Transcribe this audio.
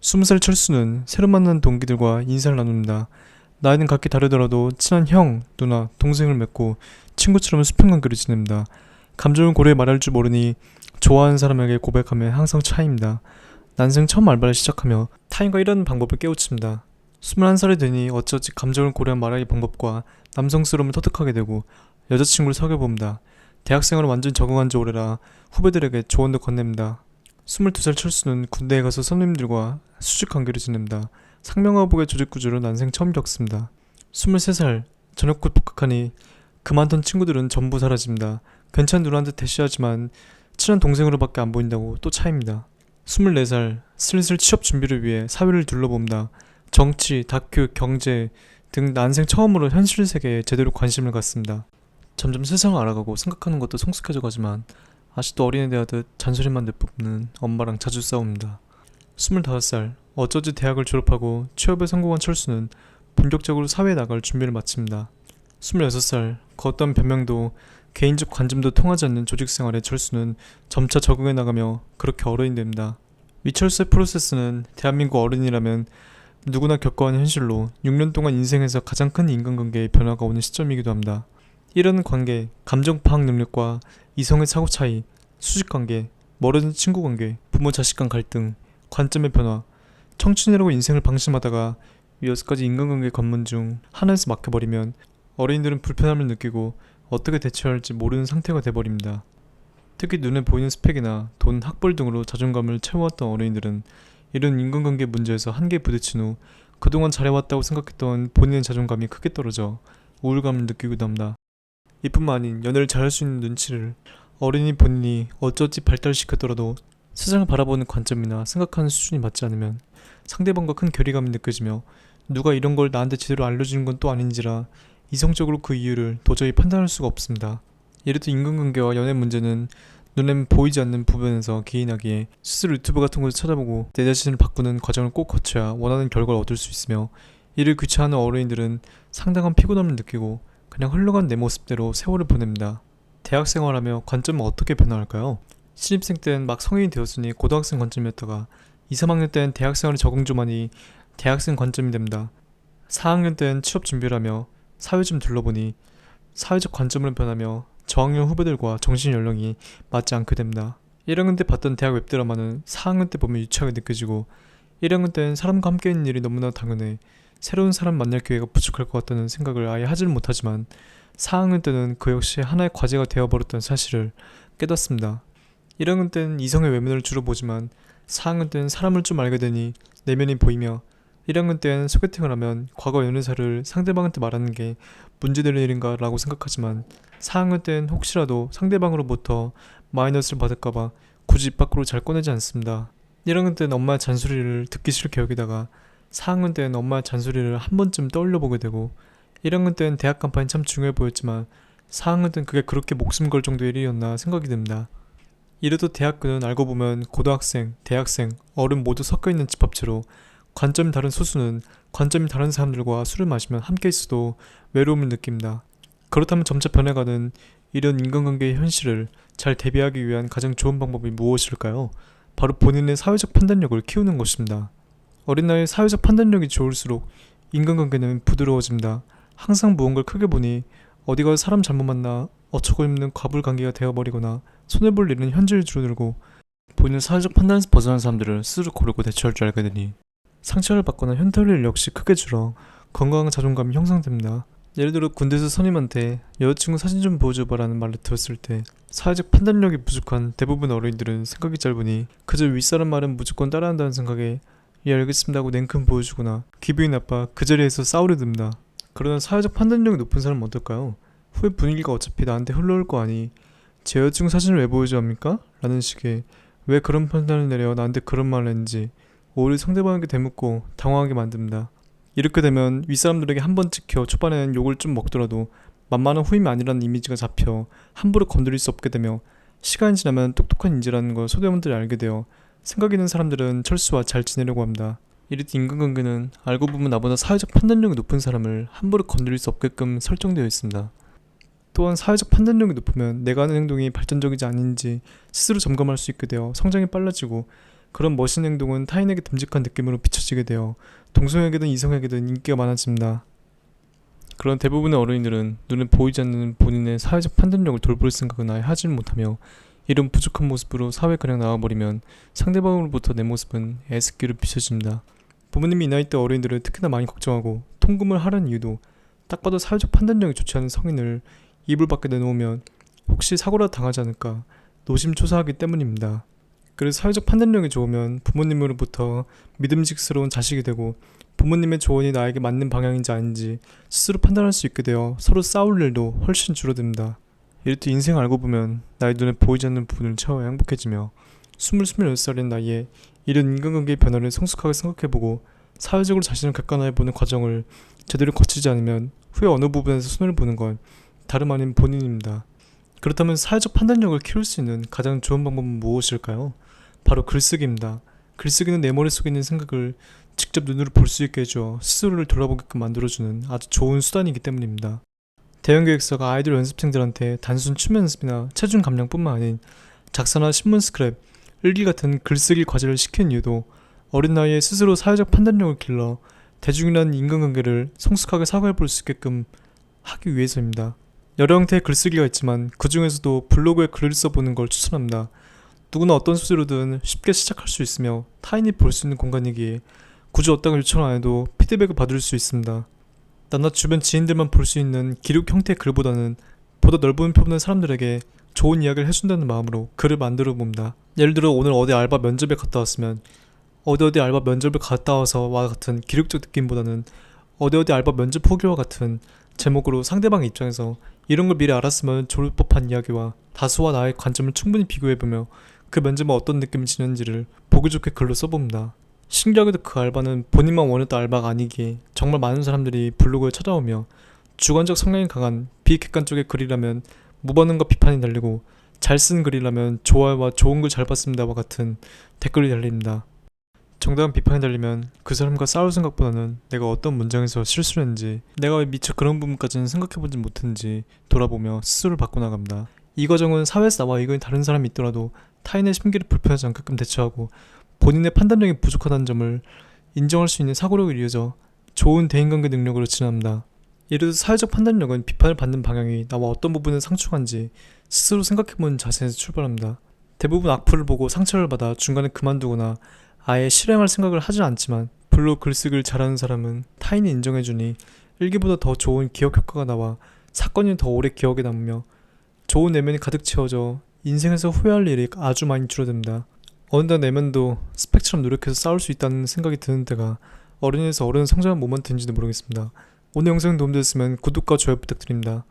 20살 철수는 새로 만난 동기들과 인사를 나눕니다. 나이는 각기 다르더라도 친한 형, 누나, 동생을 맺고 친구처럼 수평관계를 지냅니다. 감정을 고르게 말할 줄 모르니 좋아하는 사람에게 고백하면 항상 차이입니다. 난생 처음 알바를 시작하며 타인과 일하는 방법을 깨우칩니다. 21살이 되니 어찌어찌 감정을 고려한 말하기 방법과 남성스러움을 터득하게 되고 여자친구를 사귀어봅니다. 대학생활을 완전히 적응한 지 오래라 후배들에게 조언도 건넵니다. 22살 철수는 군대에 가서 선임들과 수직 관계를 지냅니다. 상명하복의 조직구조를 난생 처음 겪습니다. 23살 저녁 곧 복학하니 그만둔 친구들은 전부 사라집니다. 괜찮은 누나한테 대시하지만 친한 동생으로밖에 안 보인다고 또 차입니다. 24살 슬슬 취업 준비를 위해 사회를 둘러봅니다. 정치, 다큐, 경제 등 난생 처음으로 현실 세계에 제대로 관심을 갖습니다. 점점 세상을 알아가고 생각하는 것도 성숙해져 가지만 아직도 어린애 대하듯 잔소리만 내뿜는 엄마랑 자주 싸웁니다. 25살 어쩌지 대학을 졸업하고 취업에 성공한 철수는 본격적으로 사회에 나갈 준비를 마칩니다. 26살 그 어떤 변명도 개인적 관점도 통하지 않는 조직생활에 철수는 점차 적응해 나가며 그렇게 어른이 됩니다. 위철수의 프로세스는 대한민국 어른이라면 누구나 겪어야 하는 현실로 6년 동안 인생에서 가장 큰 인간관계의 변화가 오는 시점이기도 합니다. 이런 관계, 감정 파악 능력과 이성의 사고 차이, 수직관계, 멀어진 친구관계, 부모 자식 간 갈등, 관점의 변화, 청춘이라고 인생을 방심하다가 이 6가지 인간관계 관문 중 하나에서 막혀버리면 어린이들은 불편함을 느끼고 어떻게 대처해야 할지 모르는 상태가 돼버립니다. 특히 눈에 보이는 스펙이나 돈, 학벌 등으로 자존감을 채워왔던 어린이들은 이런 인간관계 문제에서 한계에 부딪힌 후 그동안 잘해왔다고 생각했던 본인의 자존감이 크게 떨어져 우울감을 느끼기도 합니다. 이뿐만 아닌 연애를 잘할 수 있는 눈치를 어린이 본인이 어쩌지 발달시켰더라도 세상을 바라보는 관점이나 생각하는 수준이 맞지 않으면 상대방과 큰 괴리감이 느껴지며 누가 이런 걸 나한테 제대로 알려주는 건 또 아닌지라 이성적으로 그 이유를 도저히 판단할 수가 없습니다. 예를 들어 인간관계와 연애 문제는 눈에는 보이지 않는 부분에서 기인하기에 스스로 유튜브 같은 것을 찾아보고 내 자신을 바꾸는 과정을 꼭 거쳐야 원하는 결과를 얻을 수 있으며 이를 귀찮아하는 어린이들은 상당한 피곤함을 느끼고 그냥 흘러간 내 모습대로 세월을 보냅니다. 대학생활하며 관점은 어떻게 변화할까요? 신입생 때는 막 성인이 되었으니 고등학생 관점이었다가 2, 3학년 때는 대학생활에 적응 좀 하니 대학생 관점이 됩니다. 4학년 때는 취업 준비를 하며 사회 좀 둘러보니 사회적 관점으로 변하며 저학년 후배들과 정신 연령이 맞지 않게 됩니다. 1학년 때 봤던 대학 웹드라마는 4학년 때 보면 유치하게 느껴지고 1학년 때는 사람과 함께 있는 일이 너무나 당연해 새로운 사람 만날 기회가 부족할 것 같다는 생각을 아예 하지는 못하지만 4학년 때는 그 역시 하나의 과제가 되어버렸던 사실을 깨닫습니다. 1학년 때는 이성의 외면을 주로 보지만 4학년 때는 사람을 좀 알게 되니 내면이 보이며 1학년 때는 소개팅을 하면 과거 연애사를 상대방한테 말하는 게 문제될 일인가 라고 생각하지만 4학년 때는 혹시라도 상대방으로부터 마이너스를 받을까봐 굳이 입 밖으로 잘 꺼내지 않습니다. 1학년 때는 엄마의 잔소리를 듣기 싫게 여기다가 4학년 때는 엄마의 잔소리를 한 번쯤 떠올려보게 되고 1학년 때는 대학 간판이 참 중요해 보였지만 4학년 때는 그게 그렇게 목숨 걸 정도의 일이었나 생각이 듭니다. 이래도 대학교는 알고 보면 고등학생, 대학생, 어른 모두 섞여있는 집합체로 관점이 다른 소수는 관점이 다른 사람들과 술을 마시면 함께 있어도 외로움을 느낍니다. 그렇다면 점차 변해가는 이런 인간관계의 현실을 잘 대비하기 위한 가장 좋은 방법이 무엇일까요? 바로 본인의 사회적 판단력을 키우는 것입니다. 어린 나이에 사회적 판단력이 좋을수록 인간관계는 부드러워집니다. 항상 무언가를 크게 보니 어디 가서 사람 잘못 만나 어처구니 없는 과불관계가 되어버리거나 손해볼 일은 현저히 줄어들고 본인의 사회적 판단에서 벗어난 사람들을 스스로 고르고 대처할 줄 알게 되니 상처를 받거나 현타올 일 역시 크게 줄어 건강한 자존감이 형성됩니다. 예를 들어 군대에서 선임한테 여자친구 사진 좀 보여줘봐라는 말을 들었을 때 사회적 판단력이 부족한 대부분 어린이들은 생각이 짧으니 그저 윗사람 말은 무조건 따라한다는 생각에 예 알겠습니다 하고 냉큼 보여주거나 기분이 나빠 그 자리에서 싸우려 듭니다. 그러나 사회적 판단력이 높은 사람은 어떨까요? 후에 분위기가 어차피 나한테 흘러올 거 아니 제 여자친구 사진을 왜 보여줘야 합니까? 라는 식의 왜 그런 판단을 내려 나한테 그런 말을 했는지 오히려 상대방에게 대묻고 당황하게 만듭니다. 이렇게 되면 윗사람들에게 한 번 찍혀 초반에는 욕을 좀 먹더라도 만만한 후임이 아니라는 이미지가 잡혀 함부로 건드릴 수 없게 되며 시간이 지나면 똑똑한 인재라는 걸 소대원들이 알게 되어 생각 있는 사람들은 철수와 잘 지내려고 합니다. 이렇듯 인간관계는 알고 보면 나보다 사회적 판단력이 높은 사람을 함부로 건드릴 수 없게끔 설정되어 있습니다. 또한 사회적 판단력이 높으면 내가 하는 행동이 발전적이지 않은지 스스로 점검할 수 있게 되어 성장이 빨라지고 그런 멋있는 행동은 타인에게 듬직한 느낌으로 비춰지게 되어 동성에게든 이성에게든 인기가 많아집니다. 그런 대부분의 어린이들은 눈에 보이지 않는 본인의 사회적 판단력을 돌볼 생각은 아예 하질 못하며 이런 부족한 모습으로 사회에 그냥 나와버리면 상대방으로부터 내 모습은 애스기로 비춰집니다. 부모님이 이 나이 때 어린이들을 특히나 많이 걱정하고 통금을 하라는 이유도 딱 봐도 사회적 판단력이 좋지 않은 성인을 이불 밖에 내놓으면 혹시 사고라도 당하지 않을까 노심초사하기 때문입니다. 그래서 사회적 판단력이 좋으면 부모님으로부터 믿음직스러운 자식이 되고 부모님의 조언이 나에게 맞는 방향인지 아닌지 스스로 판단할 수 있게 되어 서로 싸울 일도 훨씬 줄어듭니다. 이렇듯 인생 알고 보면 나의 눈에 보이지 않는 부분을 채워야 행복해지며 26살인 나이에 이런 인간관계의 변화를 성숙하게 생각해보고 사회적으로 자신을 객관화해보는 과정을 제대로 거치지 않으면 후에 어느 부분에서 손해를 보는 건 다름 아닌 본인입니다. 그렇다면 사회적 판단력을 키울 수 있는 가장 좋은 방법은 무엇일까요? 바로 글쓰기입니다. 글쓰기는 내 머릿속에 있는 생각을 직접 눈으로 볼 수 있게 해줘 스스로를 돌아보게끔 만들어주는 아주 좋은 수단이기 때문입니다. 대형기획사가 아이돌 연습생들한테 단순 춤 연습이나 체중 감량뿐만 아닌 작사나 신문 스크랩, 일기 같은 글쓰기 과제를 시키는 이유도 어린 나이에 스스로 사회적 판단력을 길러 대중이라는 인간관계를 성숙하게 사고해 볼 수 있게끔 하기 위해서입니다. 여러 형태의 글쓰기가 있지만 그 중에서도 블로그에 글을 써보는 걸 추천합니다. 누구나 어떤 소재로든 쉽게 시작할 수 있으며 타인이 볼 수 있는 공간이기에 굳이 어떤 요청 안 해도 피드백을 받을 수 있습니다. 나나 주변 지인들만 볼 수 있는 기록 형태의 글보다는 보다 넓은 표현의 사람들에게 좋은 이야기를 해준다는 마음으로 글을 만들어 봅니다. 예를 들어 오늘 어디 알바 면접에 갔다 왔으면 어디 알바 면접을 갔다 와서와 같은 기록적 느낌보다는 어디 알바 면접 후기와 같은 제목으로 상대방 입장에서 이런 걸 미리 알았으면 좋을 법한 이야기와 다수와 나의 관점을 충분히 비교해보며 그 면접은 어떤 느낌이 지는지를 보기 좋게 글로 써봅니다. 신기하게도 그 알바는 본인만 원했던 알바가 아니기에 정말 많은 사람들이 블로그에 찾아오며 주관적 성향이 강한 비객관적의 글이라면 무반응과 비판이 달리고 잘 쓴 글이라면 좋아요와 좋은 글 잘 봤습니다와 같은 댓글이 달립니다. 정당한 비판이 달리면 그 사람과 싸울 생각보다는 내가 어떤 문장에서 실수를 했는지 내가 왜 미처 그런 부분까지는 생각해보지 못했는지 돌아보며 스스로를 바꿔나갑니다. 이 과정은 사회에서 나와 의견이 다른 사람이 있더라도 타인의 심기를 불편하지 않게끔 대처하고 본인의 판단력이 부족하다는 점을 인정할 수 있는 사고력을 이어져 좋은 대인관계 능력으로 진화합니다. 예를 들어 사회적 판단력은 비판을 받는 방향이 나와 어떤 부분을 상충한지 스스로 생각해보는 자세에서 출발합니다. 대부분 악플을 보고 상처를 받아 중간에 그만두거나 아예 실행할 생각을 하진 않지만 블로그 글쓰기를 잘하는 사람은 타인이 인정해주니 일기보다 더 좋은 기억 효과가 나와 사건이 더 오래 기억에 남으며 좋은 내면이 가득 채워져 인생에서 후회할 일이 아주 많이 줄어듭니다. 어느덧 내면도 스펙처럼 노력해서 싸울 수 있다는 생각이 드는 때가 어른에서 어른 성장한 모먼트인지도 모르겠습니다. 오늘 영상 도움되셨으면 구독과 좋아요 부탁드립니다.